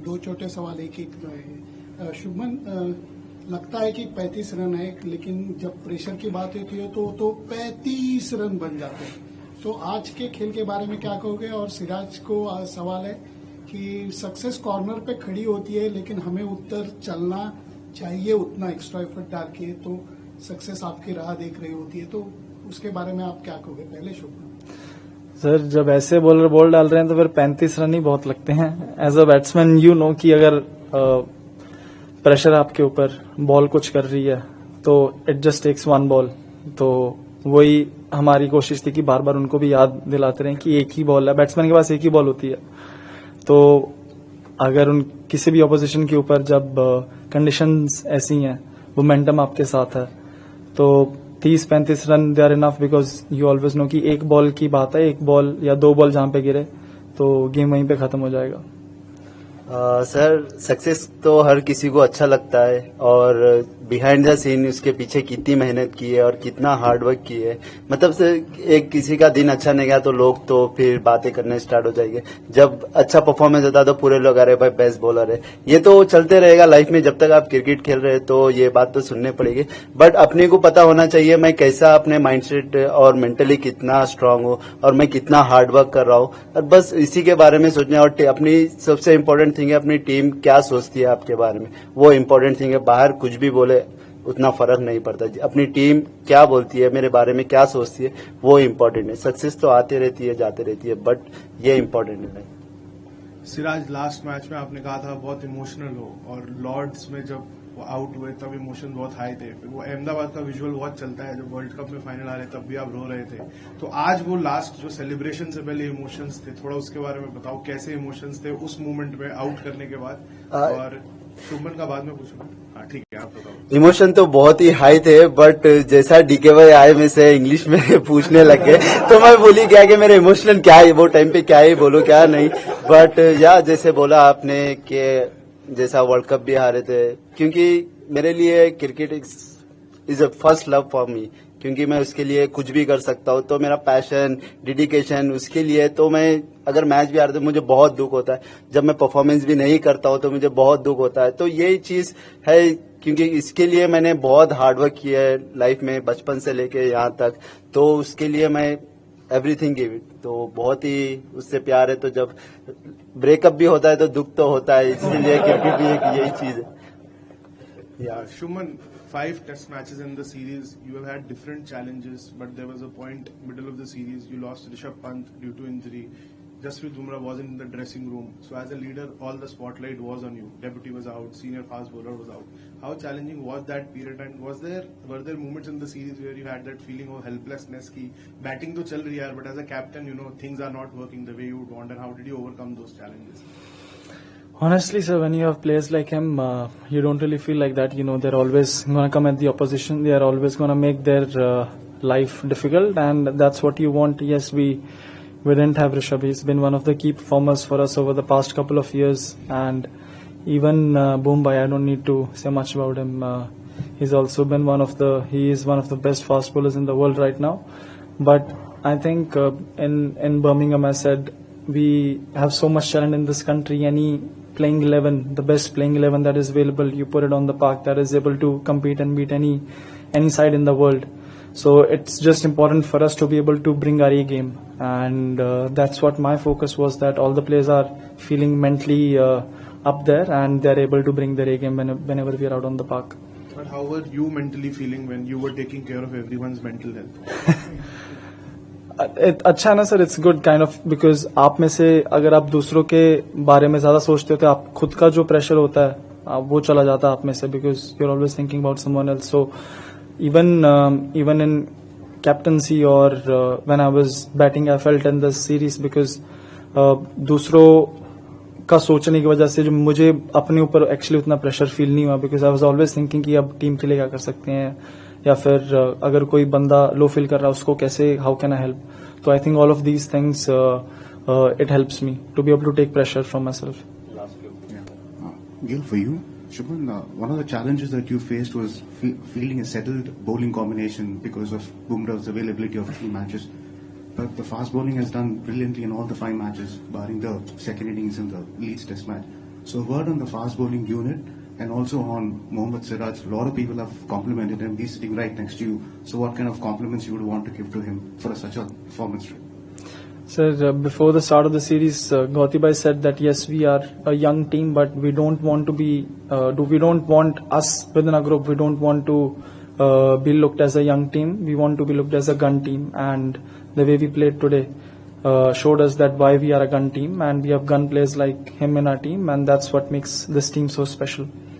दो छोटे सवाल एक एक है। शुभमन, लगता है कि 35 रन है, लेकिन जब प्रेशर की बात होती है तो 35 रन बन जाते हैं। तो आज के खेल के बारे में क्या कहोगे? और सिराज को सवाल है कि सक्सेस कॉर्नर पे खड़ी होती है, लेकिन हमें उत्तर चलना चाहिए उतना एक्स्ट्रा एफर्ट डाल के, तो सक्सेस आपकी राह देख रही होती है। तो उसके बारे में आप क्या कहोगे? पहले शुभमन सर, जब ऐसे बॉलर बॉल डाल रहे हैं तो फिर 35 रन ही बहुत लगते हैं। As a batsman you know कि अगर प्रेशर आपके ऊपर, बॉल कुछ कर रही है तो it just takes one ball. तो वही हमारी कोशिश थी कि बार बार उनको भी याद दिलाते रहें कि एक ही बॉल है, बैट्समैन के पास एक ही बॉल होती है। तो अगर उन किसी भी ऑपोजिशन के ऊपर जब कंडीशंस ऐसी हैं, मोमेंटम आपके साथ है, तो 30-35 run they are enough, because you always know कि एक बॉल की बात है, एक बॉल या दो बॉल जहां पे गिरे तो गेम वहीं पे खत्म हो जाएगा। सर, सक्सेस तो हर किसी को अच्छा लगता है, और बिहाइंड द सीन उसके पीछे कितनी मेहनत की है और कितना हार्ड वर्क की है। मतलब से एक किसी का दिन अच्छा नहीं गया तो लोग तो फिर बातें करने स्टार्ट हो जाएंगे। जब अच्छा परफॉर्मेंस होता है तो पूरे लोग, अरे भाई बेस्ट बॉलर है। ये तो चलते रहेगा लाइफ में, जब तक आप क्रिकेट खेल रहे हैं तो ये बात तो सुनने पड़ेगी। बट अपने को पता होना चाहिए मैं कैसा, अपने माइंडसेट और मेंटली कितना स्ट्रांग हूँ और मैं कितना हार्ड वर्क कर रहा हूँ, और बस इसी के बारे में सोचना। और अपनी सबसे इम्पोर्टेंट थिंग है अपनी टीम क्या सोचती है आपके बारे में, वो इम्पोर्टेंट थिंग है। बाहर कुछ भी बोले उतना फर्क नहीं पड़ता, अपनी टीम क्या बोलती है मेरे बारे में, क्या सोचती है, वो इम्पोर्टेंट है। सक्सेस तो आती रहती है जाती रहती है, बट ये इम्पोर्टेंट है। सिराज, लास्ट मैच में आपने कहा था बहुत इमोशनल हो, और लॉर्ड्स में जब वो आउट हुए तब इमोशन बहुत हाई थे। फिर वो अहमदाबाद का विजुअल बहुत चलता है, जब वर्ल्ड कप में फाइनल आ रहे तब भी आप रो रहे थे। तो आज वो लास्ट जो सेलिब्रेशन से पहले इमोशंस थे, थोड़ा उसके बारे में बताओ, कैसे इमोशंस थे उस मोमेंट में आउट करने के बाद? और शुभमन का बाद में पूछूंगा। हाँ ठीक है, आप बताओ। इमोशन तो बहुत ही हाई थे, बट जैसा डीके भाई आए में से इंग्लिश में पूछने लगे तो मैं भूल ही गया कि मेरे इमोशन क्या है, वो टाइम पे क्या ही बोलो क्या नहीं। बट या जैसे बोला आपने कि जैसा वर्ल्ड कप भी हारे थे, क्योंकि मेरे लिए cricket is a first love for me, क्योंकि मैं उसके लिए कुछ भी कर सकता हूँ। तो मेरा पैशन, डेडिकेशन उसके लिए, तो मैं अगर मैच भी हारता हूँ मुझे बहुत दुख होता है, जब मैं परफॉर्मेंस भी नहीं करता हूँ तो मुझे बहुत दुख होता है। तो यही चीज है, क्योंकि इसके लिए मैंने बहुत हार्डवर्क किया है लाइफ में, बचपन से लेके यहाँ तक। तो उसके लिए मैं एवरीथिंग गिव इट, तो बहुत ही उससे प्यार है। तो जब ब्रेकअप भी होता है तो दुख तो होता है, इसलिए क्रिकेट भी एक यही चीज है। Shuman, 5 test matches in the series, you have had different challenges, but there was a point middle of the series you lost Rishabh Pant due to injury. Jasprit Bumrah wasn't in the dressing room, so as a leader all the spotlight was on you. Deputy was out, senior fast bowler was out. How challenging was that period, and were there moments in the series where you had that feeling of helplessness ki batting to chal rahi hai, but as a captain things are not working the way you would want, and how did you overcome those challenges? Honestly, sir, when you have players like him, you don't really feel like that. They're always going to come at the opposition. They are always going to make their life difficult, and that's what you want. Yes, we didn't have Rishabh. He's been one of the key performers for us over the past couple of years, and even Mumbai, I don't need to say much about him. He's also been he is one of the best fast bowlers in the world right now. But I think in Birmingham, I said we have so much talent in this country. Any playing 11, the best playing 11 that is available, you put it on the park, that is able to compete and beat any side in the world. So it's just important for us to be able to bring our A game, and that's what my focus was, that all the players are feeling mentally up there and they're able to bring their A game whenever we are out on the park. But how were you mentally feeling when you were taking care of everyone's mental health? अच्छा है ना sir, it's good kind of, because आप में से अगर आप दूसरों के बारे में ज्यादा सोचते हो तो आप खुद का जो प्रेशर होता है वो चला जाता है आप में से, because you are always thinking about someone else. So even in captaincy और when I was batting I felt in this series, because दूसरों का सोचने की वजह से जो मुझे अपने ऊपर एक्चुअली उतना प्रेशर फील नहीं हुआ, because I was always thinking कि अब टीम के लिए क्या कर सकते हैं, या फिर अगर कोई बंदा लो फील कर रहा है उसको कैसे, हाउ कैन आई हेल्प. तो I think all of these things it helps me to be able to take pressure from my सेल्फ. Gil, for you, Shubman, one of the challenges that you faced was fielding a settled bowling combination because of Bumrah's availability of 3 matches. But the fast bowling has done brilliantly in all the 5 matches, barring the second innings in the Leeds Test match. So, a word on the fast bowling unit and also on Mohammad Siraj. A lot of people have complimented him. He's sitting right next to you. So, what kind of compliments you would want to give to him for such a performance? Sir, before the start of the series, Gautibai said that yes, we are a young team, but we don't want to be. We don't want us within a group. We don't want to be looked as a young team. We want to be looked as a gun team, and the way we played today showed us that why we are a gun team, and we have gun players like him in our team, and that's what makes this team so special.